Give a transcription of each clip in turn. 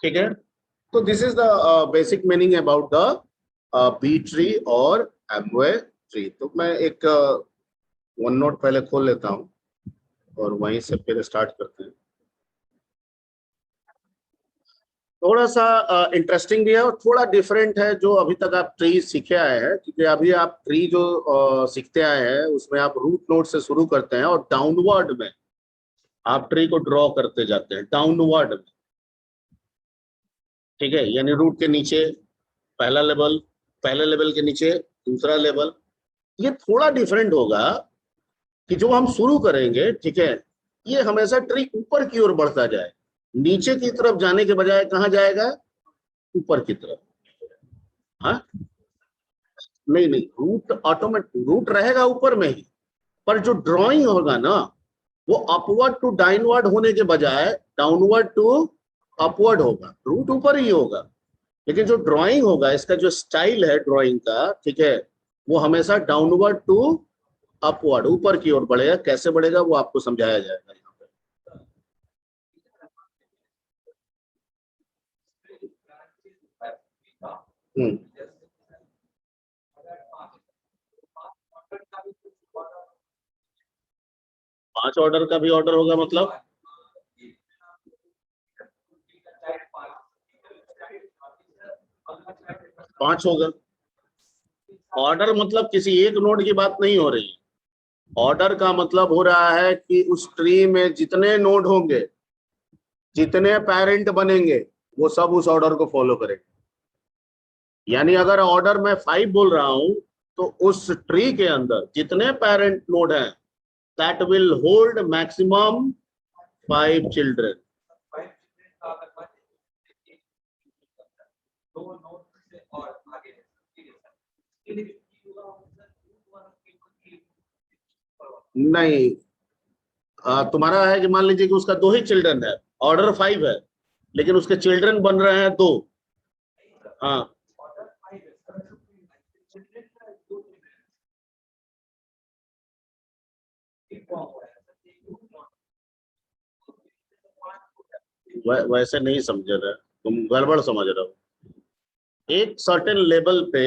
ठीक है। तो this is the basic meaning about the B tree और एमवे ट्री। तो मैं एक वन नोट पहले खोल लेता हूँ और वहीं से फिर स्टार्ट करते हैं। थोड़ा सा इंटरेस्टिंग भी है और थोड़ा डिफरेंट है जो अभी तक आप ट्री सीखे आए हैं, क्योंकि अभी आप ट्री जो सीखते आए हैं उसमें आप रूट नोड से शुरू करते हैं और डाउनवर्ड में आप ट्री को ड्रॉ करते जाते हैं, डाउनवर्ड में। ठीक है, यानी रूट के नीचे पहला लेवल, पहले लेवल के नीचे दूसरा लेवल। ये थोड़ा डिफरेंट होगा कि जो हम शुरू करेंगे, ठीक है, ये हमेशा ट्री ऊपर की ओर बढ़ता जाए, नीचे की तरफ जाने के बजाय कहाँ जाएगा, ऊपर की तरफ। हाँ, नहीं नहीं, रूट ऑटोमेटिक रूट रहेगा ऊपर में ही, पर जो ड्राइंग होगा ना वो अपवर्ड टू डाउनवर्ड होने के बजाय डाउनवर्ड टू अपवर्ड होगा। रूट ऊपर ही होगा, लेकिन जो ड्राइंग होगा, इसका जो स्टाइल है ड्राइंग का, ठीक है, वो हमेशा डाउनवर्ड टू अपवर्ड, ऊपर की ओर बढ़ेगा। कैसे बढ़ेगा वो आपको समझाया जाएगा यहाँ पे। हम्म। 5 ऑर्डर का भी ऑर्डर होगा मतलब? 5 होगा। ऑर्डर मतलब किसी एक नोड की बात नहीं हो रही। ऑर्डर का मतलब हो रहा है कि उस ट्री में जितने नोड होंगे, जितने पेरेंट बनेंगे, वो सब उस ऑर्डर को फॉलो करेंगे। यानी अगर ऑर्डर में 5 बोल रहा हूं, तो उस ट्री के अंदर जितने पेरेंट नोड हैं, that will hold maximum 5 children. नहीं, तुम्हारा है कि मान लीजिए कि उसका 2 ही चिल्ड्रन है, ऑर्डर 5 है, लेकिन उसके चिल्ड्रन बन रहे हैं 2। हाँ, वैसे नहीं समझ रहे, तुम गड़बड़ समझ रहे हो। एक सर्टेन लेवल पे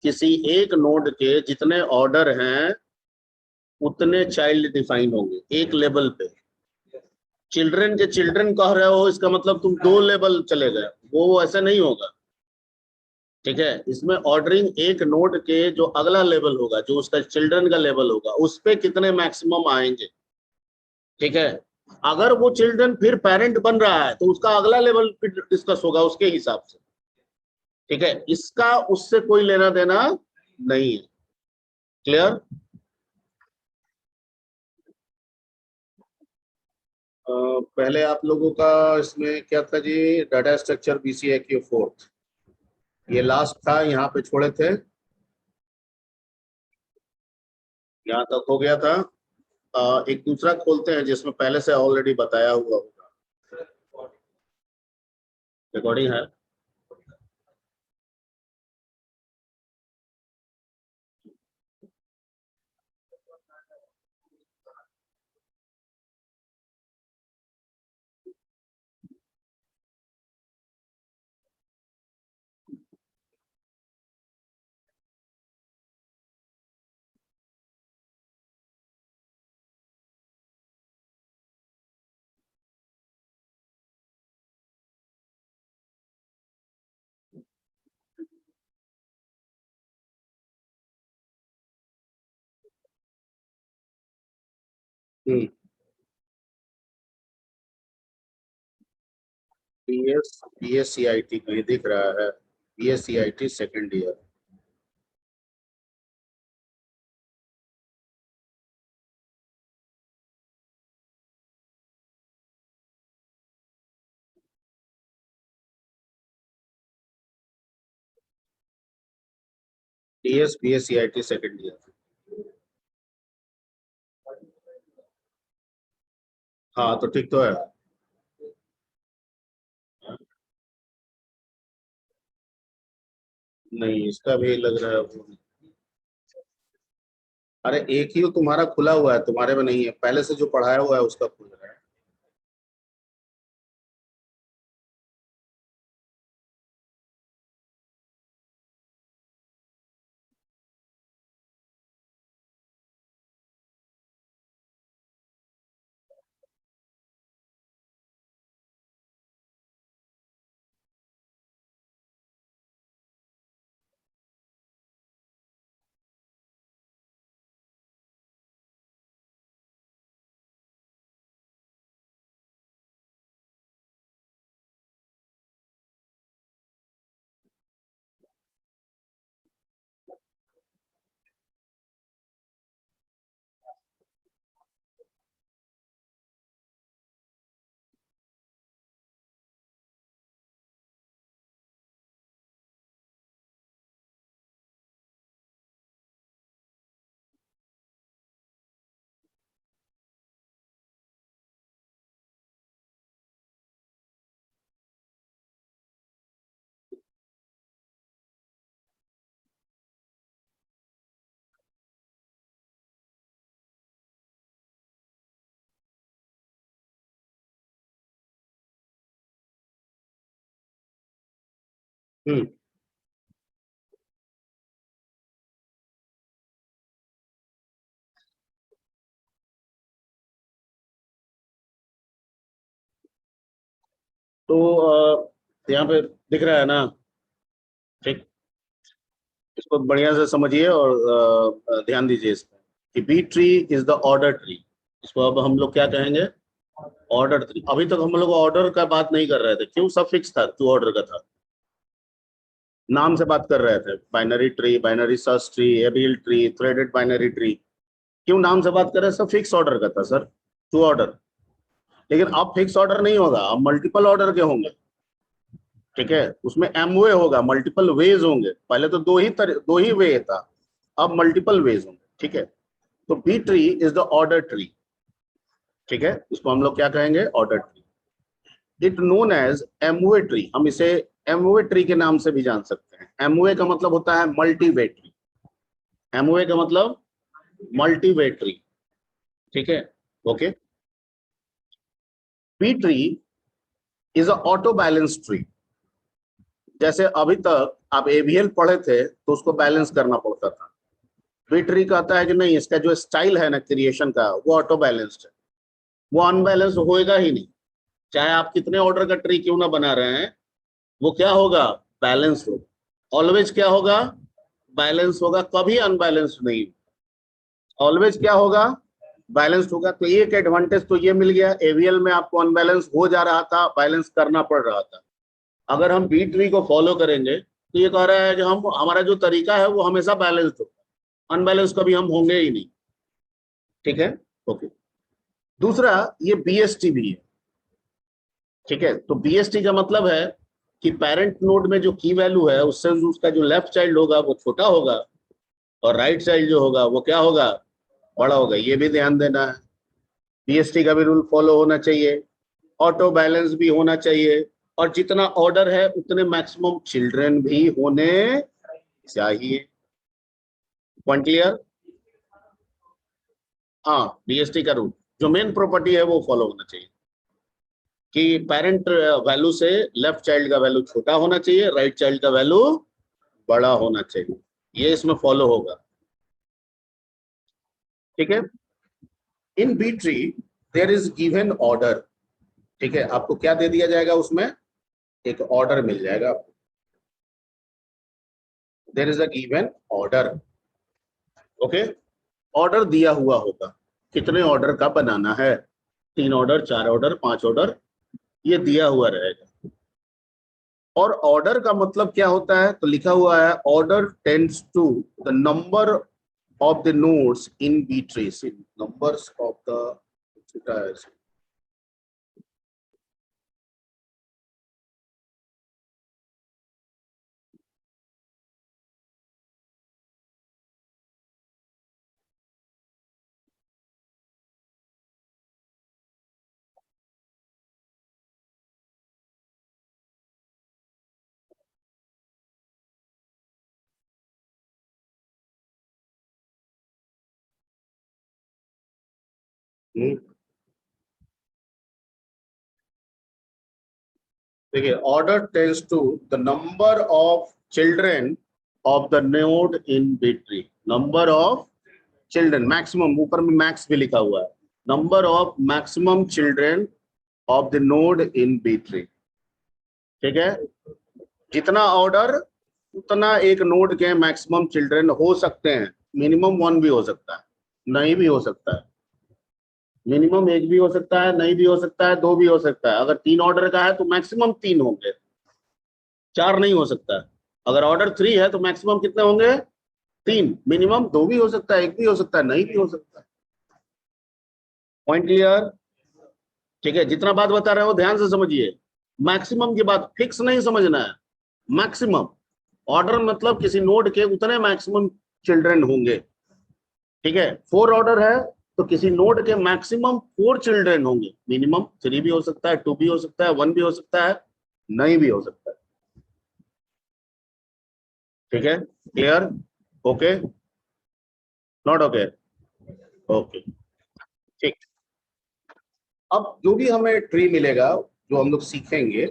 किसी एक नोड के जितने ऑर्डर हैं उतने चाइल्ड डिफाइन होंगे एक लेवल पे। चिल्ड्रन के चिल्ड्रन कह रहे हो, इसका मतलब तुम 2 लेवल चले गए, वो ऐसा नहीं होगा। ठीक है, इसमें ऑर्डरिंग एक नोड के जो अगला लेवल होगा, जो उसका चिल्ड्रन का लेवल होगा, उस पे कितने मैक्सिमम आएंगे। ठीक है, अगर वो चिल्ड्रन फिर पेरेंट बन रहा है तो उसका अगला लेवल फिर डिस्कस होगा उसके हिसाब से। ठीक है, इसका उससे कोई लेना देना नहीं है। क्लियर? पहले आप लोगों का इसमें क्या था जी? डाटा स्ट्रक्चर बीसीए की फोर्थ, ये लास्ट था, यहाँ पे छोड़े थे, यहाँ तक हो गया था। एक दूसरा खोलते हैं जिसमें पहले से ऑलरेडी बताया हुआ होगा। रिकॉर्डिंग है? P S C I T कहीं दिख रहा है? P S C I T second year. P S C I T second year. हाँ, तो ठीक तो है। नहीं, इसका भी लग रहा है अरे एक ही तो तुम्हारा खुला हुआ है, तुम्हारे में नहीं है, पहले से जो पढ़ाया हुआ है उसका खुल रहा है। हम्म। तो यहाँ पे दिख रहा है ना? ठीक। इसको बढ़िया से समझिए और ध्यान दीजिए इस पे कि B tree is the order tree. इसको अब हम लोग क्या कहेंगे? Order tree. अभी तक हम लोग ऑर्डर का बात नहीं कर रहे थे, क्यों? सफिक्स था जो ऑर्डर का था, नाम से बात कर रहे थे। Binary tree, binary search tree, ABL tree, threaded binary tree. क्यों नाम से बात कर रहे हैं? सब फिक्स ऑर्डर का था सर, टू ऑर्डर। लेकिन अब फिक्स ऑर्डर नहीं होगा, अब मल्टीपल ऑर्डर के होंगे। ठीक है, उसमें एमवे होगा, मल्टीपल वेज होंगे। पहले तो दो ही वे था, अब मल्टीपल वेज होंगे। ठीक है, तो B tree is the order tree. ठीक है, इसको हम लोग क्या कहेंगे? Order tree. It known as M way tree. हम इसे एमवे ट्री के नाम से भी जान सकते हैं। एमवे का मतलब होता है मल्टीवे ट्री। एमवे का मतलब मल्टीवे ट्री। ठीक है, okay. B tree is a auto balance tree. जैसे अभी तक आप एवीएल पढ़े थे तो उसको बैलेंस करना पड़ता था। बी ट्री कहता है कि नहीं, इसका जो स्टाइल है ना क्रिएशन का, वो ऑटो बैलेंस्ड है, वो अनबैलेंस होएगा ही नहीं। चाहे आप कितने ऑर्डर का ट्री क्यों ना बना रहे हैं, वो क्या होगा? बैलेंस होगा। ऑलवेज क्या होगा? बैलेंस होगा, कभी अनबैलेंस्ड नहीं। ऑलवेज क्या होगा? बैलेंस्ड होगा। तो एक एडवांटेज तो ये मिल गया, एवीएल में आपको अनबैलेंस हो जा रहा था, बैलेंस करना पड़ रहा था। अगर हम बी ट्री को फॉलो करेंगे तो ये कह रहा है कि हम, हमारा जो तरीका है वो हमेशा बैलेंस्ड हो, अनबैलेंस कभी हम होंगे ही नहीं। ठीक है, ओके। दूसरा, ये बीएसटी भी है। ठीक है, तो बीएसटी का मतलब है कि पेरेंट नोड में जो की वैल्यू है उससे उसका जो लेफ्ट चाइल्ड होगा वो छोटा होगा, और राइट चाइल्ड जो होगा वो क्या होगा? बड़ा होगा। ये भी ध्यान देना है। बीएसटी का भी रूल फॉलो होना चाहिए, ऑटो बैलेंस भी होना चाहिए, और जितना ऑर्डर है उतने मैक्सिमम चिल्ड्रन भी होने चाहिए। Point clear? हाँ, बीएसटी का रूल, जो मेन प्रॉपर्टी है वो फॉलो होना चाहिए कि पेरेंट वैल्यू से लेफ्ट चाइल्ड का वैल्यू छोटा होना चाहिए, राइट चाइल्ड का वैल्यू बड़ा होना चाहिए। ये इसमें फॉलो होगा। ठीक है, in B tree there is given order. ठीक है, आपको क्या दे दिया जाएगा उसमें? एक ऑर्डर मिल जाएगा आपको। There is a given order. Okay, order दिया हुआ होगा, कितने ऑर्डर का बनाना है, 3 ऑर्डर, 4 ऑर्डर, 5 ऑर्डर, ये दिया हुआ रहेगा। और ऑर्डर का मतलब क्या होता है? तो लिखा हुआ है, order tends to the number of the nodes in B tree. Numbers of the देखिए, order tends to the number of children of the node in B tree. Number of children, maximum, ऊपर में max भी लिखा हुआ है, number of maximum children of the node in B tree. ठीक है, जितना ऑर्डर उतना एक नोड के मैक्सिमम चिल्ड्रन हो सकते हैं। मिनिमम 1 भी हो सकता है, नहीं भी हो सकता है। मिनिमम 1 भी हो सकता है, नहीं भी हो सकता है, 2 भी हो सकता है। अगर 3 ऑर्डर का है तो मैक्सिमम 3 होंगे, 4 नहीं हो सकता है। अगर ऑर्डर 3 है तो मैक्सिमम कितने होंगे? 3। मिनिमम 2 भी हो सकता है, 1 भी हो सकता है, नहीं भी हो सकता है। Point clear? ठीक है, जितना बात बता रहे हो ध्यान से समझिए। मैक्सिमम की बात, फिक्स नहीं समझना है, मैक्सिमम। ऑर्डर मतलब किसी नोड के उतने मैक्सिमम चिल्ड्रन होंगे। ठीक है, 4 ऑर्डर है तो किसी नोड के मैक्सिमम 4 चिल्ड्रन होंगे। मिनिमम 3 भी हो सकता है, 2 भी हो सकता है, 1 भी हो सकता है, नहीं भी हो सकता है। ठीक है, clear? Okay, not okay? Okay, ठीक। अब जो भी हमें ट्री मिलेगा, जो हम लोग सीखेंगे,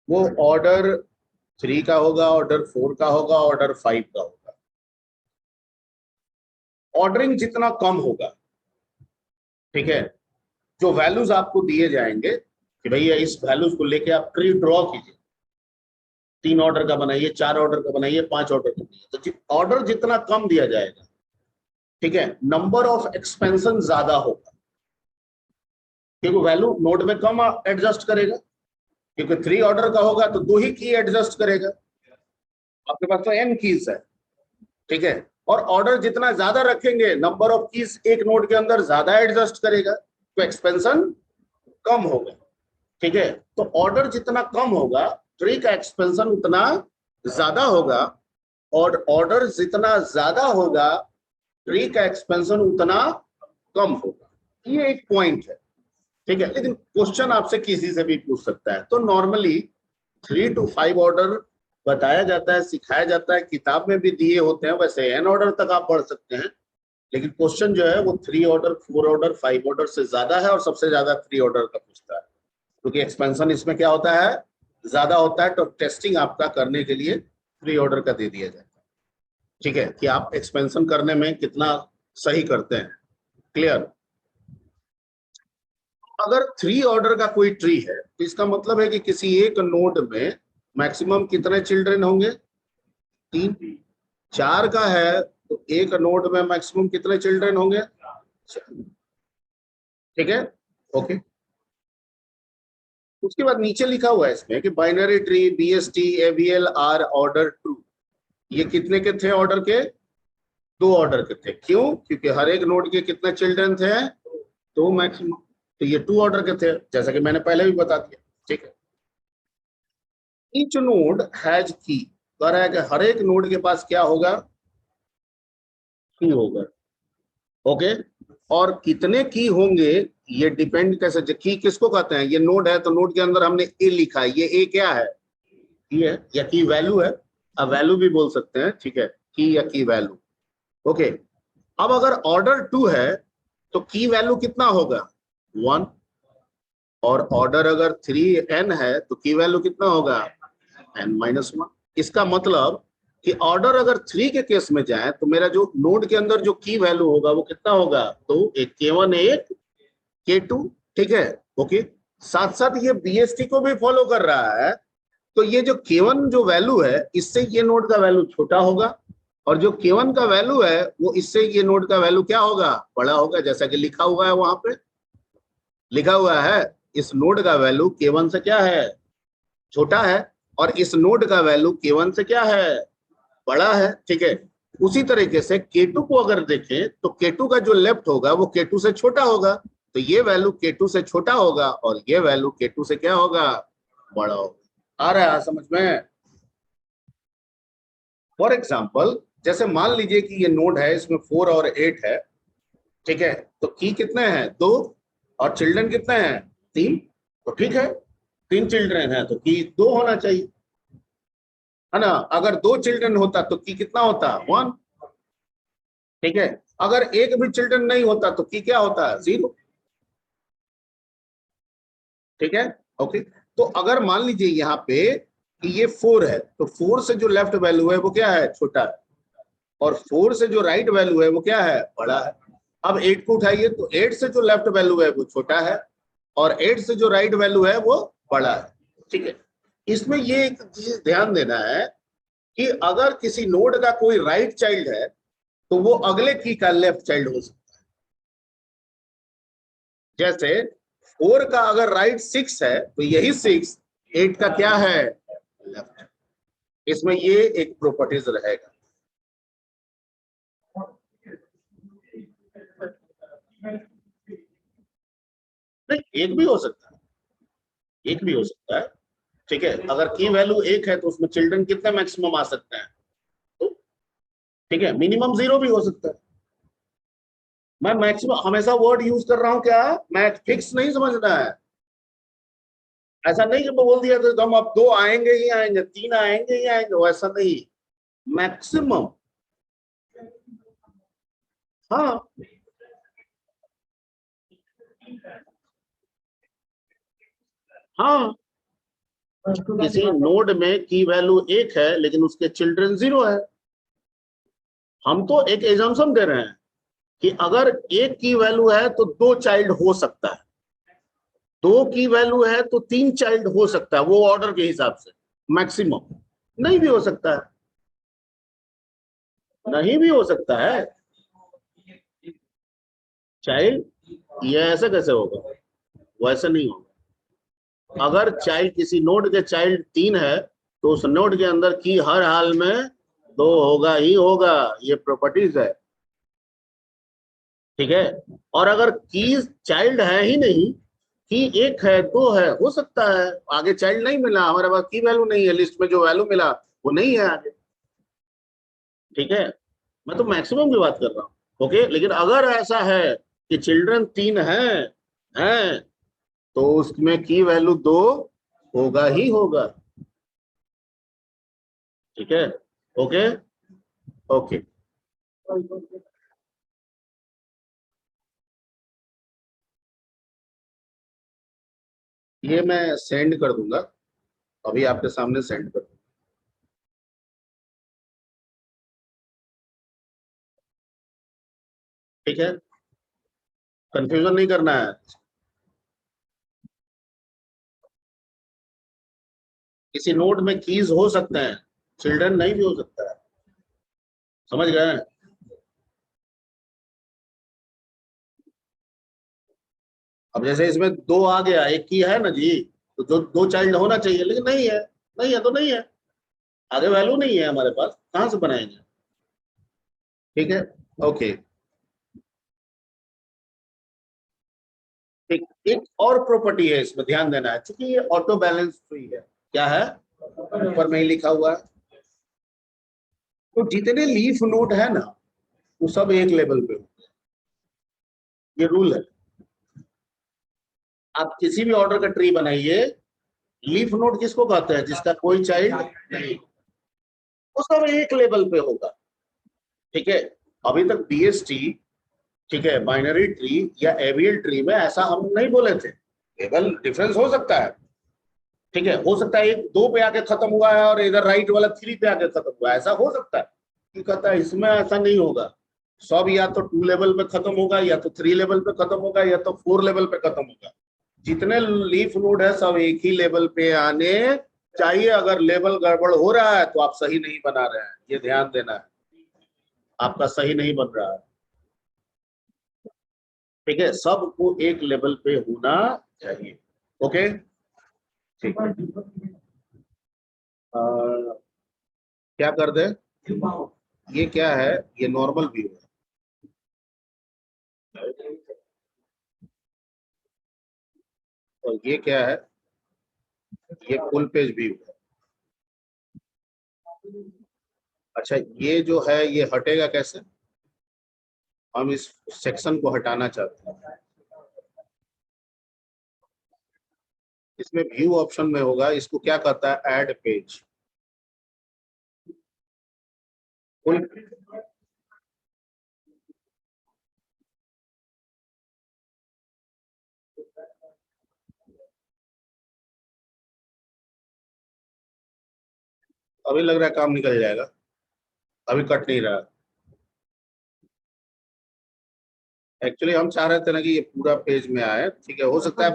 वो ऑर्डर 3 का होगा, ऑर्डर 4 का होगा, ऑर्डर 5 का होगा। ऑर्डरिंग जितना कम होगा, ठीक है, जो वैल्यूज आपको दिए जाएंगे कि भैया इस वैल्यूज को लेके आप ट्री ड्रॉ कीजिए, 3 ऑर्डर का बनाइए, 4 ऑर्डर का बनाइए, 5 ऑर्डर का बनाइए, तो ऑर्डर जितना कम दिया जाएगा, ठीक है, नंबर ऑफ एक्सपेंशन ज्यादा होगा, क्योंकि वैल्यू नोड में कम एडजस्ट करेगा, क्योंकि 3 ऑर्डर का होगा तो 2 ही की एडजस्ट करेगा, आपके पास तो n कीज है, ठीक है, और ऑर्डर जितना ज्यादा रखेंगे नंबर ऑफ कीज एक नोड के अंदर ज्यादा एडजस्ट करेगा, तो एक्सपेंशन कम होगा, ठीक है। तो ऑर्डर जितना कम होगा, ट्री का एक्सपेंशन उतना ज्यादा होगा, और ऑर्डर जितना ज्यादा होगा, ट्री का एक्सपेंशन उतना कम होगा। ये एक पॉइंट है, ठीक है। लेकिन क्वेश्चन आपसे किसी से भी पूछ सकता है, तो नॉर्मली 3 to 5 ऑर्डर बताया जाता है, सिखाया जाता है, किताब में भी दिए होते हैं, वैसे n ऑर्डर तक आप पढ़ सकते हैं, लेकिन क्वेश्चन जो है वो 3 ऑर्डर, 4 ऑर्डर, 5 ऑर्डर से ज्यादा है, और सबसे ज्यादा 3 ऑर्डर का पूछता है, क्योंकि एक्सपेंशन इसमें क्या होता है, ज्यादा होता है, तो टेस्टिंग आपका करने के लिए 3 ऑर्डर का दे दिया जाता है, ठीक है, कि आप एक्सपेंशन करने में कितना सही करते हैं। क्लियर? अगर 3 ऑर्डर का कोई ट्री है, तो इसका मतलब है कि किसी एक नोड में मैक्सिमम कितने चिल्ड्रन होंगे, 3। 4 का है तो एक नोड में मैक्सिमम कितने चिल्ड्रन होंगे, 4। ठीक है, ओके। उसके बाद नीचे लिखा हुआ है इसमें कि binary tree BST AVL are order 2, ये कितने के थे ऑर्डर के, 2 ऑर्डर के थे। क्यों? क्योंकि हर एक नोड के कितने चिल्ड्रन थे, 2 मैक्सिमम, तो ये 2 ऑर्डर के थे, जैसा कि मैंने पहले भी बता दिया, ठीक है। ईच नोड हैज की, कह रहा है कि हर एक नोड के पास क्या होगा, की होगा, ओके। और कितने की होंगे ये डिपेंड कैसे, की किसको कहते हैं, ये नोड है तो नोड के अंदर हमने ए लिखा है, ये ए क्या है, की है, या की वैल्यू है, अब वैल्यू भी बोल सकते हैं, ठीक है, की या की वैल्यू, ओके। अब अगर ऑर्डर 2 है तो की वैल्यू कितना होगा, 1, और ऑर्डर अगर 3n है तो की वैल्यू कितना होगा, n-1। इसका मतलब कि ऑर्डर अगर 3 के केस में जाए तो मेरा जो नोड के अंदर जो की वैल्यू होगा वो कितना होगा, तो एक k1 एक k2, ठीक है, ओके। साथ साथ ये बीएसटी को भी फॉलो कर रहा है, तो ये जो k1 जो वैल्यू है इससे ये नोड का वैल्यू छोटा होगा, और जो k1 का वैल्यू है वो इससे ये नोड का वैल्यू क्या होगा, बड़ा होगा, जैसा कि लिखा हुआ है, वहां पे लिखा हुआ है इस नोड का वैल्यू k1 से क्या है, छोटा है, और इस नोड का वैल्यू k1 से क्या है, बड़ा है, ठीक है। उसी तरीके से k2 को अगर देखें तो k2 का जो लेफ्ट होगा वो k2 से छोटा होगा, तो ये वैल्यू k2 से छोटा होगा, और ये वैल्यू k2 से क्या होगा, बड़ा होगा। आ रहा है समझ में? फॉर एग्जाम्पल, जैसे मान लीजिए कि ये नोड है, इसमें 4 और 8 है, ठीक है, तो की कितने हैं, 2, और चिल्ड्रन कितने हैं, 3, तो ठीक है, 3 चिल्ड्रन है तो की 2 होना चाहिए, है ना। अगर 2 चिल्ड्रन होता तो की कितना होता, 1, ठीक है। अगर एक भी चिल्ड्रन नहीं होता तो की क्या होता है, 0, ठीक है, ओके। तो अगर मान लीजिए यहाँ पे कि ये 4 है, तो 4 से जो लेफ्ट वैल्यू है वो क्या है, छोटा है, और 4 से जो राइट वैल्यू है वो क्या है, बड़ा है। अब 8 को उठाइए तो 8 से जो लेफ्ट वैल्यू है वो छोटा है, और 8 से जो राइट वैल्यू है वो बड़ा है, ठीक है। इसमें ये एक चीज ध्यान देना है कि अगर किसी नोड का कोई राइट चाइल्ड है तो वो अगले की का लेफ्ट चाइल्ड हो सकता है। जैसे 4 का अगर राइट 6 है तो यही 6 8 का क्या है, लेफ्ट। इसमें ये एक प्रॉपर्टीज रहेगा। नहीं, एक भी हो सकता है, एक भी हो सकता है, ठीक है। अगर की वैल्यू 1 है तो उसमें चिल्ड्रन कितने मैक्सिमम आ सकते हैं, तो ठीक है, मिनिमम 0 भी हो सकता है। मैं मैक्सिमम हमेशा वर्ड यूज कर रहा हूं, क्या मैथ फिक्स नहीं समझना है, ऐसा नहीं कि मैं बोल दिया तो हम अब 2 आएंगे ही आएंगे, 3 आएंगे ही आएंगे, वैसा नहीं, मैक्सिमम। हाँ, हाँ, किसी नोड में की वैल्यू 1 है लेकिन उसके चिल्ड्रन 0 है। हम तो एक एजम्पशन दे रहे हैं कि अगर 1 की वैल्यू है तो 2 चाइल्ड हो सकता है, 2 की वैल्यू है तो 3 चाइल्ड हो सकता है, वो ऑर्डर के हिसाब से मैक्सिमम। नहीं भी हो सकता है, नहीं भी हो सकता है चाइल्ड। ये ऐसे कैसे होगा? वैसे नहीं होगा। अगर चाइल्ड किसी नोड के चाइल्ड 3 है तो उस नोड के अंदर की हर हाल में 2 होगा ही होगा। ये प्रॉपर्टीज है, ठीक है। और अगर की चाइल्ड है ही नहीं, की 1 है 2 है, हो सकता है आगे चाइल्ड नहीं मिला, हमारे पास की वैल्यू नहीं है, लिस्ट में जो वैल्यू मिला वो नहीं है आगे, ठीक है। मैं तो मैक्सिमम की बात कर रहा हूँ, ओके। लेकिन अगर ऐसा है कि चिल्ड्रन 3 हैं तो उसमें की वैल्यू 2 होगा ही होगा, ठीक है। Okay okay. ये मैं सेंड कर दूंगा, अभी आपके सामने सेंड कर दूंगा। ठीक है, कंफ्यूजन नहीं करना है। किसी नोड में कीज हो सकते हैं, चिल्ड्रन नहीं भी हो सकता है, समझ गए? अब जैसे इसमें 2 आ गया, एक की है ना जी, तो दो 2 चाइल्ड होना चाहिए, लेकिन नहीं है, नहीं है तो नहीं है, आगे वैल्यू नहीं है हमारे पास, कहाँ से बनाएंगे? ठीक है, ओके। एक एक और प्रॉपर्टी है इसमें ध्यान देना है, क्योंकि ये ऑटो बैलेंस ट्री है। क्या है? ऊपर में ही लिखा हुआ है। तो जितने लीफ नोड है ना, वो सब एक लेवल पे होते हैं, ये रूल है। आप किसी भी ऑर्डर का ट्री बनाइए, लीफ नोड किसको कहते हैं? जिसका कोई चाइल्ड नहीं, वो सब एक लेवल पे होगा, ठीक है। अभी तक बीएसटी, ठीक है, बाइनरी ट्री या एवियल ट्री में ऐसा हम नहीं बोले थे, केवल डिफरेंस हो सकता है, ठीक है। हो सकता है एक 2 पे आके खत्म हुआ है और इधर राइट वाला 3 पे आके खत्म हुआ है, ऐसा हो सकता है। कि कहता है इसमें ऐसा नहीं होगा, सब या तो 2 लेवल पे खत्म होगा, या तो 3 लेवल पे खत्म होगा, या तो 4 लेवल पे खत्म होगा। जितने लीफ नोड है सब एक ही लेवल पे आने चाहिए। अगर लेवल गड़बड़ हो रहा है तो आप सही नहीं बना रहे हैं, ये ध्यान देना है, आपका सही नहीं बन रहा है, ठीक है। सबको एक लेवल पे होना चाहिए, ओके, ठीक है। क्या कर दे? ये क्या है? ये नॉर्मल व्यू है, और ये क्या है? ये फुल पेज व्यू है। अच्छा, ये जो है ये हटेगा कैसे? हम इस सेक्शन को हटाना चाहते हैं। इसमें व्यू ऑप्शन में होगा, इसको क्या कहता है? Add page. फुल, अभी लग रहा है काम निकल जाएगा, अभी कट नहीं रहा। एक्चुअली हम चाह रहे थे ना कि ये पूरा पेज में आए, ठीक है, हो सकता है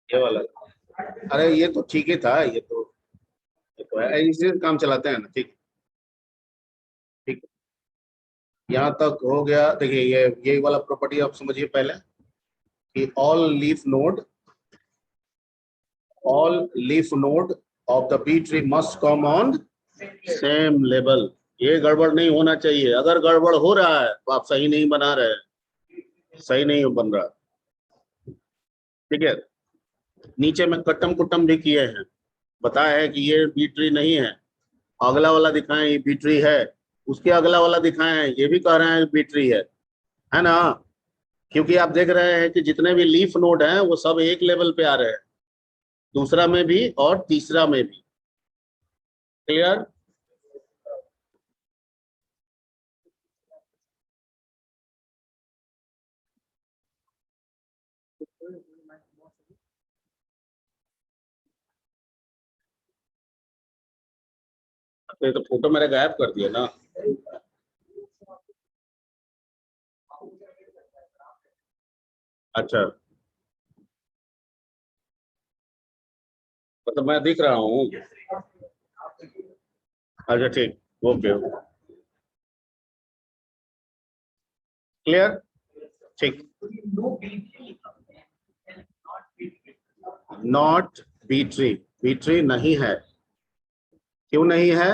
ये वाला। अरे ये तो ठीक ही था, ये तो है, इसी से काम चलाते हैं ना, ठीक। ठीक, यहाँ तक हो गया। देखिए ये वाला प्रॉपर्टी आप समझिए पहले, कि all leaf node of the B tree must come on same level। ये गड़बड़ नहीं होना चाहिए, अगर गड़बड़ हो रहा है तो आप सही नहीं बना रहे हैं, सही नहीं बन रहा, ठीक है। नीचे में कट्टम कुट्टम भी किए हैं, बताया है कि ये बी ट्री नहीं है, अगला वाला दिखाएं ये बी ट्री है, उसके अगला वाला दिखाएं ये भी कह रहे हैं बी ट्री है ना। क्योंकि आप देख रहे हैं कि जितने भी लीफ नोड हैं वो सब एक लेवल पे आ रहे हैं, दूसरा में भी और तीसरा में भी, क्लियर? तो ये तो फोटो मेरे गायब कर दिया ना। अच्छा, मतलब मैं दिख रहा हूँ। अच्छा ठीक, ओके, क्लियर, ठीक। Not B tree, B tree नहीं है। क्यों नहीं है?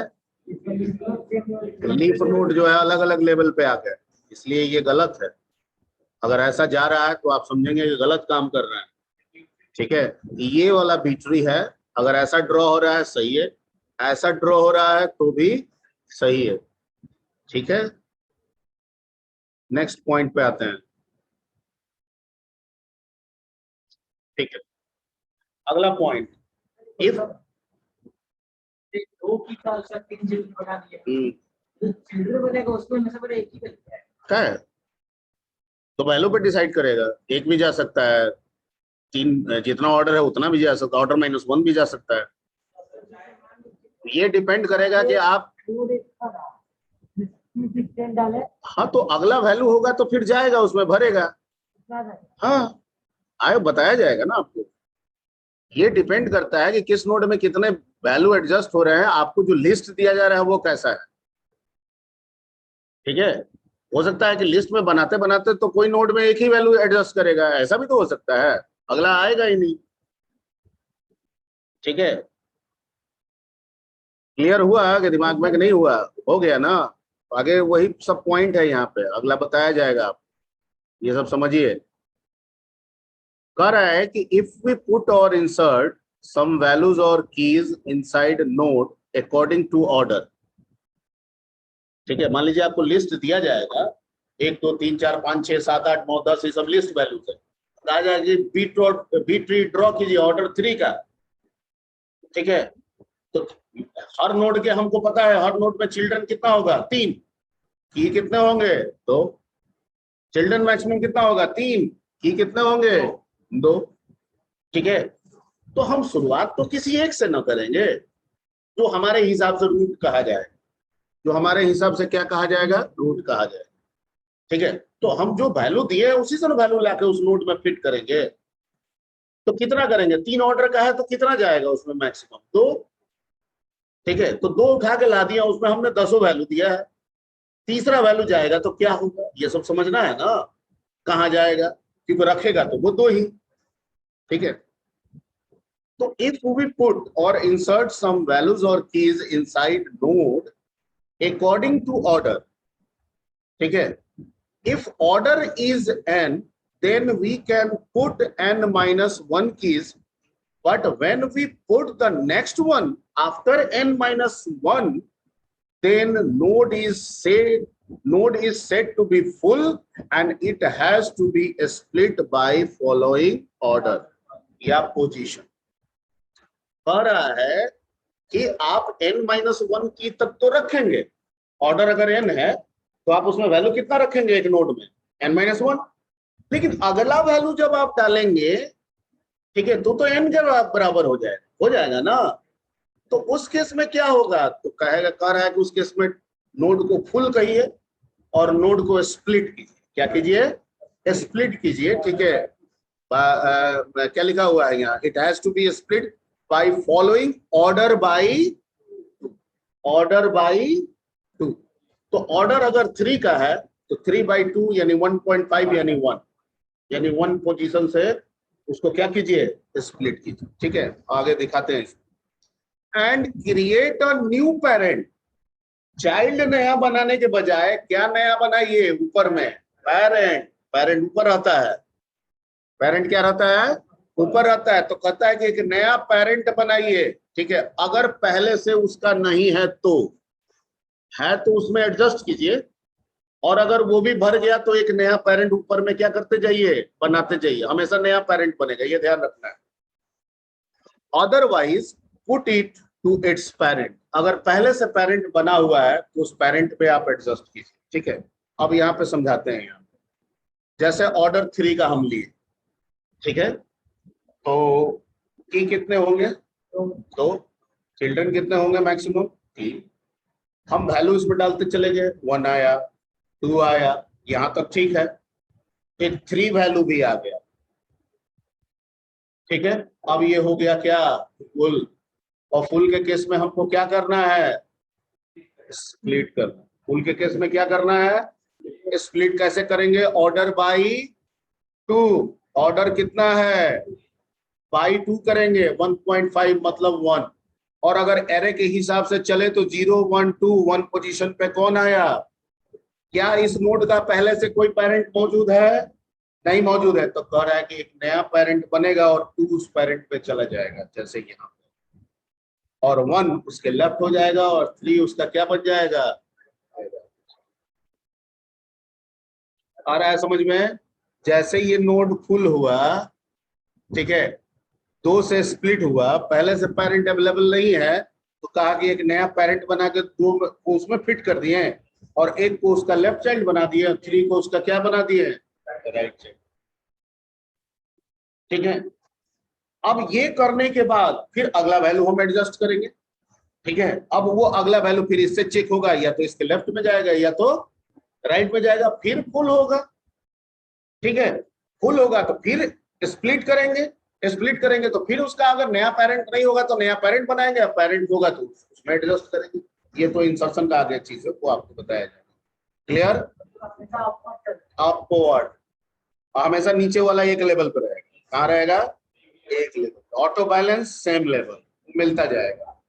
लीफ नोड जो है अलग अलग लेवल पे आ गया, इसलिए ये गलत है। अगर ऐसा जा रहा है तो आप समझेंगे कि गलत काम कर रहे हैं। ठीक है, ये वाला बी ट्री है। अगर ऐसा ड्रॉ हो रहा है सही है, ऐसा ड्रॉ हो रहा है तो भी सही है। ठीक है, नेक्स्ट पॉइंट पे आते हैं। ठीक है, अगला पॉइंट, इफ दो की का उसका तीन चिल्ड्रन बना दिया, जो चिल्ड्रन बनेगा उसमें में से बड़ा एक ही बनेगा है तो वैल्यू पे डिसाइड करेगा। एक भी जा सकता है, तीन जितना ऑर्डर है उतना भी जा सकता है, ऑर्डर -1 भी जा सकता है। ये डिपेंड करेगा कि आप, डाले। हाँ तो अगला वैल्यू होगा तो फिर जाएगा उसमें भरेगा। हाँ, आए बताया जाएगा ना आपको। ये डिपेंड करता है कि किस नोड में कितने वैल्यू एडजस्ट हो रहे हैं, आपको जो लिस्ट दिया जा रहा है वो कैसा है। ठीक है, हो सकता है कि लिस्ट में बनाते बनाते तो कोई नोड में एक ही वैल्यू एडजस्ट करेगा, ऐसा भी तो हो सकता है, अगला आएगा ही नहीं। ठीक है, क्लियर हुआ कि दिमाग में कि नहीं हुआ? हो गया ना? आगे वही सब पॉइंट है, यहाँ पे अगला बताया जाएगा। आप ये सब समझिए। कह रहा है कि इफ वी पुट और इंसर्ट सम वैल्यूज और keys inside node according to order. ठीक है, मान लीजिए आपको लिस्ट दिया जाएगा, 1 2 3 4 5 6 7 8 9 10, ये सब लिस्ट वैल्यूज है। कहा जाएगा बी ट्री ड्रॉ कीजिए ऑर्डर 3 का। ठीक है, तो हर नोड के हमको पता है हर नोड में चिल्ड्रन कितना होगा, 3। की कितने होंगे, 2। चिल्ड्रन मैक्सिमम कितना होगा, 3। की कितने होंगे, 2। ठीक है, तो हम शुरुआत तो किसी एक से न करेंगे, जो हमारे हिसाब से रूट कहा जाए, जो हमारे हिसाब से क्या कहा जाएगा, रूट कहा जाए। ठीक है, तो हम जो वैल्यू दिए उसी से वैल्यू लाके उस नोड में फिट करेंगे। तो कितना करेंगे, 3 ऑर्डर का है तो कितना जाएगा उसमें, मैक्सिमम 2। ठीक है, तो 2 उठा के ला दिया, उसमें हमने 10 वैल्यू दिया है, तीसरा वैल्यू जाएगा तो क्या होगा, ये सब समझना है ना, कहाँ जाएगा, क्योंकि रखेगा तो वो 2 ही। ठीक है, तो इफ वी पुट और इंसर्ट सम वैल्यूज और keys inside node according to order. ठीक है, if order is n, then we can put n-1 keys, but when we put the next one after n-1, then node is said to be full and it has to be split by following order या position. कह रहा है कि आप n-1 की तक तो रखेंगे, ऑर्डर अगर n है तो आप उसमें वैल्यू कितना रखेंगे एक नोड में, n-1। लेकिन अगला वैल्यू जब आप डालेंगे, ठीक है, तो n के बराबर हो जाएगा ना। तो उस केस में क्या होगा, तो कह रहा है कि उस केस में नोड को फुल कहिए और नोड को स्प्लिट कीजिए। क्या कीजिए, स्प्लिट कीजिए। ठीक है, क्या लिखा हुआ है यहाँ, it has to be split by following order by 2। तो ऑर्डर अगर 3 का है तो 3/2 यानी 1.5 यानी 1, यानी 1 पोजीशन से उसको क्या कीजिए, स्प्लिट कीजिए। ठीक है, आगे दिखाते हैं। And create a new parent, child नया बनाने के बजाय क्या नया बनाइए, ऊपर में पेरेंट, पेरेंट ऊपर आता है, पेरेंट क्या रहता है, ऊपर रहता है। तो कहता है कि एक नया पेरेंट बनाइए। ठीक है, अगर पहले से उसका नहीं है तो, है तो उसमें एडजस्ट कीजिए, और अगर वो भी भर गया तो एक नया पेरेंट ऊपर में क्या करते जाइए, बनाते जाइए, हमेशा नया पेरेंट बनेगा, ये ध्यान रखना है। Otherwise put it to its parent, अगर पहले से पेरेंट बना हुआ है तो उस पेरेंट पे आप एडजस्ट कीजिए। ठीक है, अब यहाँ पे समझाते हैं। यहाँ जैसे ऑर्डर 3 का हम लिए, ठीक है, तो की कितने होंगे, 2। चिल्ड्रन कितने होंगे मैक्सिमम, 3। हम वैल्यू इसमें डालते चले गए, 1 आया, 2 आया, यहां तक ठीक है। एक 3 वैल्यू भी आ गया, ठीक है। अब ये हो गया क्या, फुल। और फुल के केस में हमको क्या करना है, स्प्लिट करना। फुल के केस में क्या करना है, स्प्लिट कैसे करेंगे, ऑर्डर बाई 2। ऑर्डर कितना है, बाई 2 करेंगे, 1.5 मतलब 1। और अगर एरे के हिसाब से चले तो 0 1 2 1 पोजीशन पे कौन आया, क्या इस नोड का पहले से कोई पेरेंट मौजूद है, नहीं मौजूद है, तो कह रहा है कि एक नया पेरेंट बनेगा और 2 उस पेरेंट पे चला जाएगा, जैसे यहाँ, और 1 उसके लेफ्ट हो जाएगा और 3 उसका क्या बन जाएगा। आ रहा है समझ में। जैसे ये नोड फुल हुआ, ठीक है, 2 से स्प्लिट हुआ, पहले से पेरेंट अवेलेबल नहीं है, तो कहा कि एक नया पेरेंट बना के 2 को उसमें फिट कर दिए, और एक को उसका लेफ्ट चाइल्ड बना दिए, 3 को उसका क्या बना दिए, राइट चाइल्ड। ठीक है, अब ये करने के बाद फिर अगला वैल्यू हम एडजस्ट करेंगे, ठीक है। अब वो अगला वैल्यू फिर इससे चेक होगा, या तो इसके लेफ्ट में जाएगा या तो राइट में जाएगा, फिर फुल होगा, ठीक है। फुल होगा तो फिर स्प्लिट करेंगे, स्प्लिट करेंगे तो फिर उसका अगर नया पेरेंट नहीं होगा तो नया पेरेंट बनाएंगे, पेरेंट होगा तो उसमें एडजस्ट करेंगे। ये तो इंसर्शन का आगे चीज है, वो आपको बताया जाएगा। क्लियर, अपवर्ड हमेशा नीचे वाला एक लेवल पर रहेगा, कहाँ रहेगा, एक level. Auto balance same level मिलता जाएगा,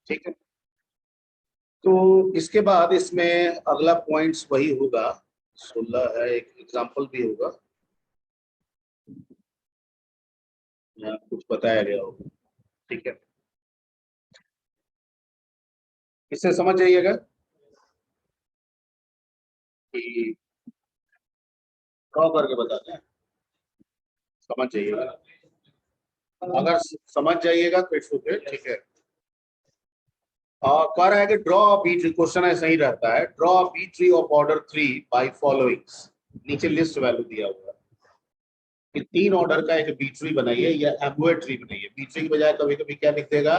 ठीक है। तो इसके बाद इसमें अगला पॉइंट्स वही होगा, 16 है, एक एग्जांपल भी होगा, यहाँ कुछ बताया गया होगा, ठीक है। इससे समझ जाइएगा कि ड्रॉ करके बताते हैं, समझ जाइएगा। अगर समझ जाइएगा तो इट्स ओके, ठीक है। कह रहा है कि ड्रॉ बी ट्री, क्वेश्चन ऐसा ही रहता है, draw B tree of order 3 by followings. नीचे लिस्ट वैल्यू दिया हुआ है कि 3 ऑर्डर का एक बी ट्री बनाइए या एम्बुए ट्री बनाइए। बी ट्री की बजाय कभी कभी क्या लिख देगा,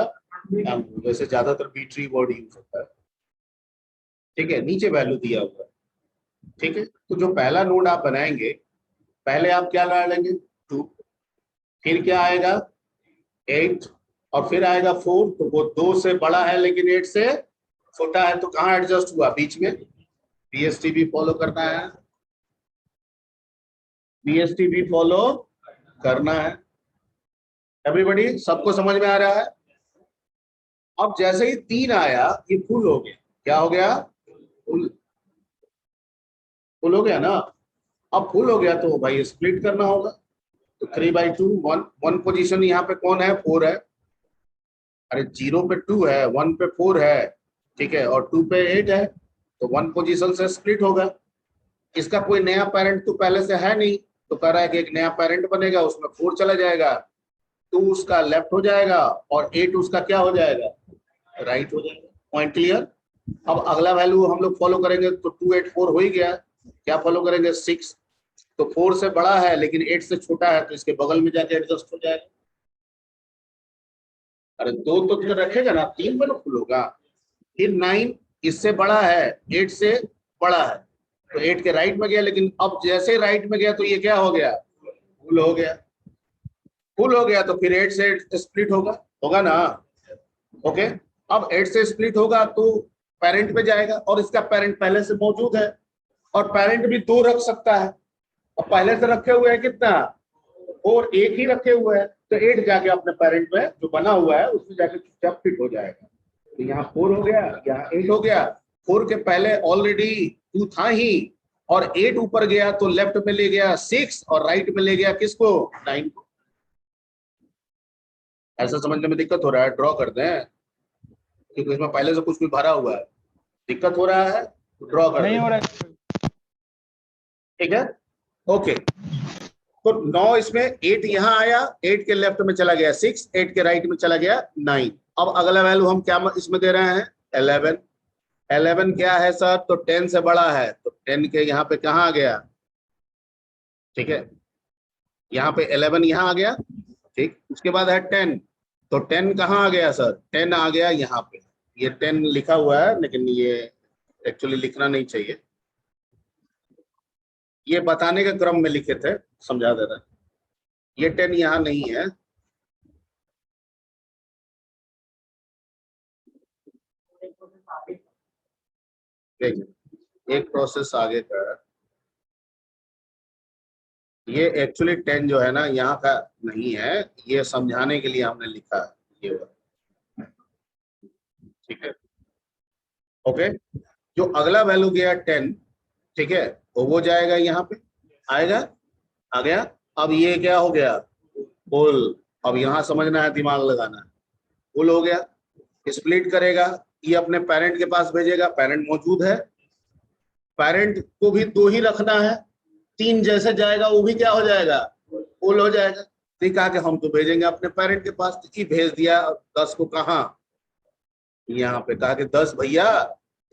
एम्बू, वैसे ज्यादातर बी ट्री वर्ड यूज होता है, ठीक है। नीचे वैल्यू दिया हुआ है, ठीक है। तो जो पहला नोड आप बनाएंगे, पहले आप क्या ला लेंगे, 2, फिर क्या आएगा 8, और फिर आएगा 4। तो वो 2 से बड़ा है लेकिन 8 से छोटा है, तो कहाँ एडजस्ट हुआ, बीच में। बीएसटी भी फॉलो करना है, बीएसटी भी फॉलो करना है। एवरीबॉडी, सबको समझ में आ रहा है। अब जैसे ही 3 आया, ये फुल हो गया, क्या हो गया, फुल, फुल हो गया ना। अब फुल हो गया तो भाई स्प्लिट करना होगा, तो 3/2, 1 पोजीशन यहाँ पे कौन है, 4 है। अरे 0 पे 2 है, 1 पे 4 है, ठीक है, और 2 पे 8 है, तो 1 पोजीशन से स्प्लिट होगा। इसका कोई नया पेरेंट तो पहले से है नहीं, तो कह रहा है कि एक नया पेरेंट बनेगा, उसमें 4 चला जाएगा, 2 उसका लेफ्ट हो जाएगा और 8 उसका क्या हो जाएगा, राइट हो जाएगा। Point clear. अब अगला वैल्यू हम लोग फॉलो करेंगे, तो 2 8 4 हो ही गया, क्या फॉलो करेंगे, 6। तो 4 से बड़ा है लेकिन 8 से छोटा है, तो इसके बगल में जाके एडजस्ट हो जाएगा। अरे 2 तो रखेगा ना, 3 में फुल होगा। फिर 9 इससे बड़ा है, 8 से बड़ा है, तो 8 के राइट में गया, लेकिन अब जैसे राइट में गया तो ये क्या हो गया, फुल हो गया। फुल हो गया तो फिर 8 से स्प्लिट होगा, होगा ना, ओके। अब 8 से स्प्लिट होगा तो पेरेंट पे जाएगा, और इसका पेरेंट पहले से मौजूद है, और पेरेंट भी 2 रख सकता है, और पहले से रखे हुए हैं कितना, और 1 ही रखे हुए हैं, तो 8 जाके अपने पेरेंट में जो बना हुआ है उसमें जाके चुपचाप फिट हो जाएगा। तो यहाँ 4 हो गया, यहाँ 8 हो गया। 4 के पहले ऑलरेडी 2 था ही, और 8 ऊपर गया तो लेफ्ट में ले गया 6, और राइट में ले गया किसको, 9 को। ऐसा समझने में दिक्कत हो रहा है, ड्रॉ करते हैं, क्योंकि इसमें पहले से कुछ भी भरा हुआ है, दिक्कत हो रहा है, ड्रॉ कर, नहीं हो रहा है, ठीक है, ओके। तो 9 इसमें, 8 यहाँ आया, 8 के लेफ्ट में चला गया 6, 8 के राइट में चला गया 9। अब अगला वैल्यू हम क्या इसमें दे रहे हैं, 11। 11 क्या है सर, तो 10 से बड़ा है, तो 10 के यहाँ पे कहाँ आ गया, ठीक है, यहाँ पे 11 यहाँ आ गया, ठीक। उसके बाद है 10, तो 10 कहाँ आ गया सर, 10 आ गया यहाँ पे, ये 10 लिखा हुआ है, लेकिन ये एक्चुअली लिखना नहीं चाहिए, ये बताने के क्रम में लिखे थे, समझा दे रहा है। ये 10 यहाँ नहीं है, एक प्रोसेस आगे का है। ये एक्चुअली 10 जो है ना यहाँ का नहीं है, ये समझाने के लिए हमने लिखा है ये वाला। ठीक है, ओके। जो अगला वैल्यू गया 10, ठीक है, तो वो जाएगा यहाँ पे, आएगा, आ गया। अब ये क्या हो गया, होल। अब यहाँ समझना है, दिमाग लगाना है। होल हो गया, स्प्लिट करेगा, ये अपने पेरेंट के पास भेजेगा, पेरेंट मौजूद है, पेरेंट को भी 2 ही रखना है, 3 जैसे जाएगा वो भी क्या हो जाएगा, होल हो जाएगा। तो कहा कि हम तो भेजेंगे अपने पेरेंट के पास, तो भेज दिया 10 को, कहा, यहाँ पे। कहा कि 10 भैया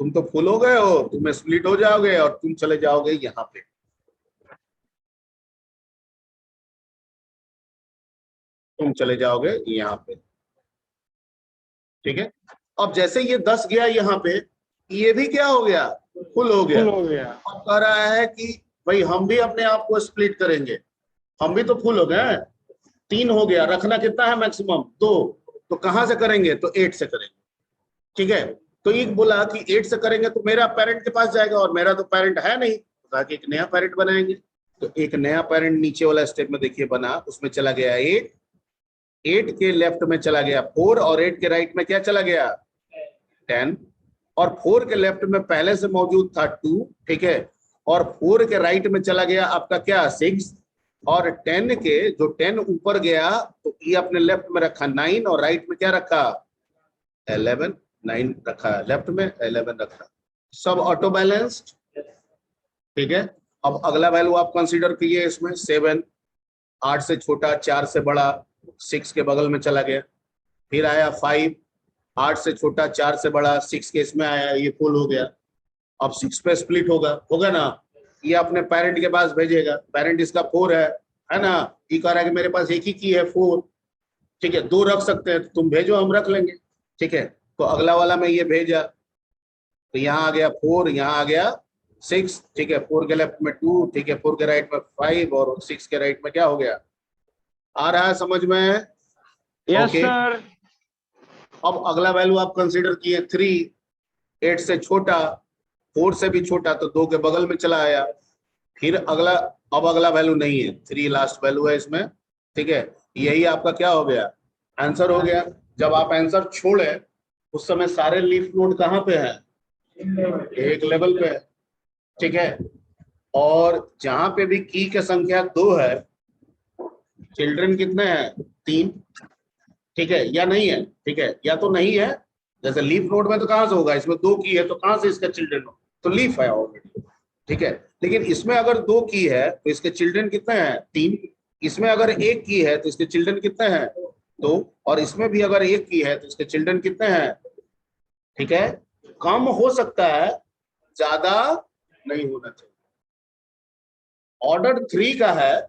तुम तो फुल हो गए हो, तुम स्प्लिट हो जाओगे और तुम चले जाओगे यहाँ पे, तुम चले जाओगे यहाँ पे। ठीक है, अब जैसे ये 10 गया यहाँ पे, ये भी क्या हो गया, फुल हो गया। फुल हो गया। अब कह रहा है कि भाई हम भी अपने आप को स्प्लिट करेंगे, हम भी तो फुल हो गए, 3 हो गया, रखना कितना है मैक्सिमम, 2। तो कहां से करेंगे, तो 8 से करेंगे। ठीक है, तो एक बोला कि 8 से करेंगे तो मेरा पेरेंट के पास जाएगा, और मेरा तो पेरेंट है नहीं, तो कहा कि एक नया पेरेंट बनाएंगे। तो एक नया पेरेंट नीचे वाला स्टेप में देखिए बना, उसमें चला गया 8, 8 के लेफ्ट में चला गया 4, और 8 के राइट में क्या चला गया, 10, और 4 के लेफ्ट में पहले से मौजूद था 2, ठीक है, और 4 के राइट में चला गया आपका क्या, 6, और 10 के जो 10 ऊपर गया तो ये अपने लेफ्ट में रखा 9, और राइट में क्या रखा, 11, 9 रखा लेफ्ट में, 11 रखा, सब ऑटो बैलेंस्ड। ठीक है, अब अगला वैल्यू आप कंसीडर कीजिए इसमें 7, 8 से छोटा, 4 से बड़ा, 6 के बगल में चला गया। फिर आया 5, 8 से छोटा, 4 से बड़ा, 6 के इसमें आया, ये फुल हो गया। अब 6 पे स्प्लिट होगा ना, ये अपने पेरेंट के पास भेजेगा, पेरेंट इसका 4 है ना, ये कह रहा है कि मेरे पास एक ही की है 4, ठीक है, 2 रख सकते हैं, तुम भेजो हम रख लेंगे। ठीक है, तो अगला वाला में ये भेजा, तो यहाँ आ गया 4, यहाँ आ गया 6, ठीक है, 4 के लेफ्ट में 2, ठीक है, 4 के राइट में 5, और 6 के राइट में क्या हो गया, आ रहा है समझ में, यस ओके। सर। अब अगला वैल्यू आप कंसीडर किए 3, 8 से छोटा, 4 से भी छोटा, तो 2 के बगल में चला आया। फिर अगला, अब अगला वैल्यू नहीं है, 3 लास्ट वैल्यू है इसमें। ठीक है, यही आपका क्या हो गया, आंसर हो गया। जब आप आंसर छोड़े उस समय सारे लीफ नोड कहाँ पे है, एक लेवल पे है। ठीक है, और जहां पे भी की की संख्या 2 है, चिल्ड्रन कितने हैं, 3। ठीक है, या नहीं है, ठीक है, या तो नहीं है, जैसे लीफ नोड में तो कहां से होगा, इसमें 2 की है तो कहां से इसका चिल्ड्रन हो, तो लीफ है ऑलरेडी। ठीक है, लेकिन इसमें अगर 2 की है तो इसके चिल्ड्रन कितने हैं, 3। इसमें अगर 1 की है तो इसके चिल्ड्रन कितने हैं, 2, और इसमें भी अगर 1 की है तो इसके चिल्ड्रन कितने हैं। ठीक है, कम हो सकता है, ज्यादा नहीं होना चाहिए। ऑर्डर 3 का है,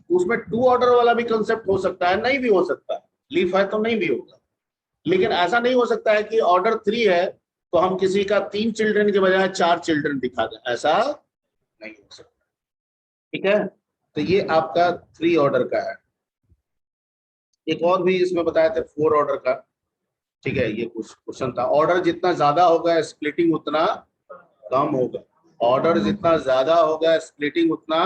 उसमें 2 ऑर्डर वाला भी कंसेप्ट हो सकता है, नहीं भी हो सकता है, लीफ है तो नहीं भी होगा। लेकिन ऐसा नहीं हो सकता है कि ऑर्डर 3 है तो हम किसी का 3 चिल्ड्रन के बजाय 4 चिल्ड्रन दिखा दें, ऐसा नहीं हो सकता। ठीक है, तो ये आपका 3 ऑर्डर का है। एक और भी इसमें बताए थे 4 ऑर्डर का। ठीक है, ये कुछ क्वेश्चन था, ऑर्डर जितना ज्यादा होगा स्प्लिटिंग उतना कम होगा, ऑर्डर जितना ज्यादा होगा स्प्लिटिंग उतना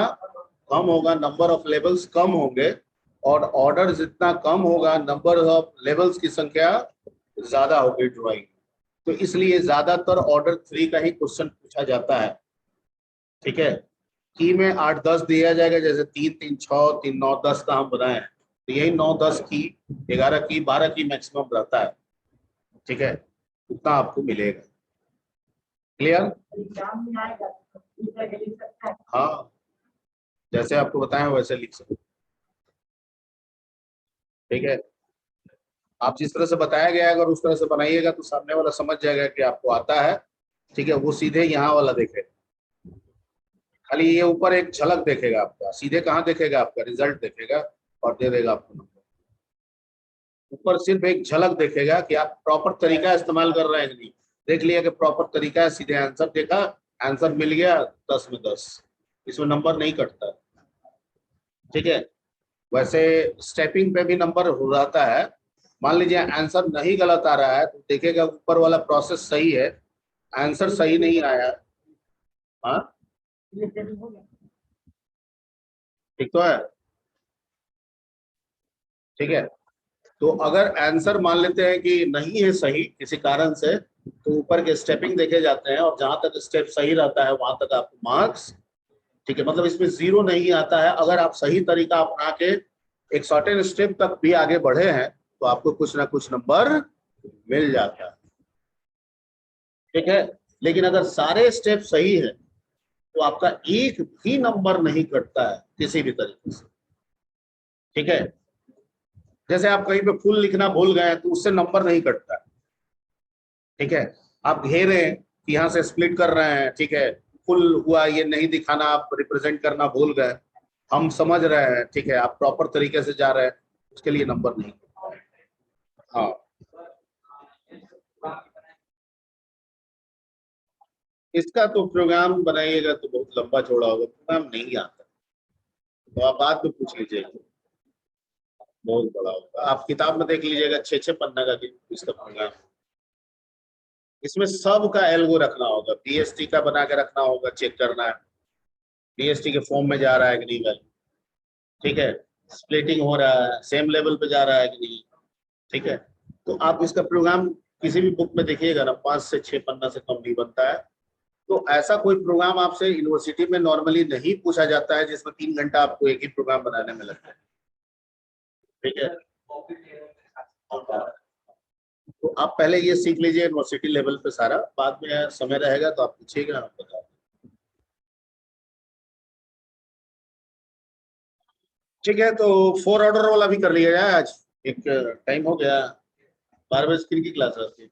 कम होगा, नंबर ऑफ लेवल्स कम होंगे, और ऑर्डर जितना कम होगा नंबर ऑफ लेवल्स की संख्या ज्यादा होगी ड्राइंग। तो इसलिए ज्यादातर ऑर्डर 3 का ही क्वेश्चन पूछा जाता है। ठीक है, की में 8 10 दिया जाएगा, जैसे 3 3 6 3 9 10 का हम बनाए, तो यही 9 10 की, 11 की, 12 की मैक्सिमम रहता है। ठीक है, उतना आपको मिलेगा। क्लियर, एग्जाम में आएगा तो इस तरह के लिख सकता है। हाँ, जैसे आपको बताया वैसे लिख सकते। ठीक है, आप जिस तरह से बताया गया है अगर उस तरह से बनाइएगा तो सामने वाला समझ जाएगा कि आपको आता है। ठीक है, वो सीधे यहाँ वाला देखेगा, खाली ये ऊपर एक झलक देखेगा आपका, सीधे कहाँ देखेगा, आपका रिजल्ट देखेगा और दे देगा आपको नंबर। ऊपर सिर्फ एक झलक देखेगा कि आप प्रॉपर तरीका इस्तेमाल कर रहे हैं कि नहीं। देख लिया कि प्रॉपर तरीका है, सीधे आंसर देखा, आंसर मिल गया, 10 में 10, इसमें नंबर नहीं कटता। ठीक है, वैसे स्टेपिंग पे भी नंबर हो जाता है। मान लीजिए आंसर नहीं गलत आ रहा है तो देखेगा ऊपर वाला प्रोसेस सही है, आंसर सही नहीं आया। हाँ ये setting हो गया। ठीक तो है। ठीक है, तो अगर आंसर मान लेते हैं कि नहीं है सही किसी कारण से, तो ऊपर के स्टेपिंग देखे जाते हैं, और जहां तक स्टेप सही रहता है वहां तक आपको मार्क्स। ठीक है, मतलब इसमें जीरो नहीं आता है। अगर आप सही तरीका अपना के एक सर्टेन स्टेप तक भी आगे बढ़े हैं तो आपको कुछ ना कुछ नंबर मिल जाता है। ठीक है, लेकिन अगर सारे स्टेप सही है तो आपका एक भी नंबर नहीं कटता है किसी भी तरीके से। ठीक है, जैसे आप कहीं पे फुल लिखना भूल गए तो उससे नंबर नहीं कटता। ठीक है, आप घेरे कि यहाँ से स्प्लिट कर रहे हैं, ठीक है, फुल हुआ ये नहीं दिखाना, आप रिप्रेजेंट करना भूल गए, हम समझ रहे हैं। ठीक है, आप प्रॉपर तरीके से जा रहे हैं, उसके लिए नंबर नहीं। हाँ, इसका तो प्रोग्राम बनाइएगा तो बहुत लंबा चौड़ा होगा, प्रोग्राम नहीं आता तो आप बाद में पूछ लीजिएगा, बहुत बड़ा होगा। आप किताब में देख लीजिएगा 6-6 पन्ना का इसका प्रोग्राम। इसमें सब का एल्गो रखना होगा, बीएसटी का बना के रखना होगा, चेक करना है बीएसटी के फॉर्म में जा रहा है कि नहीं वैल्यू। ठीक है, स्प्लिटिंग हो रहा है, सेम लेवल पे जा रहा है कि नहीं। ठीक है, तो आप इसका प्रोग्राम किसी भी बुक में देखिएगा ना, 5 से 6 पन्ना से कम नहीं बनता है। तो ऐसा कोई प्रोग्राम आपसे यूनिवर्सिटी में नॉर्मली नहीं पूछा जाता है जिसमें 3 घंटा आपको एक ही प्रोग्राम बनाने में लगता है। ठीक है, तो आप पहले ये सीख लीजिए यूनिवर्सिटी लेवल पे सारा, बाद में समय रहेगा तो आप पूछिएगा, आप बताओ। ठीक है, तो 4 ऑर्डर वाला भी कर लिया जाए आज, एक टाइम हो गया, 12 बजे की क्लास है आपकी।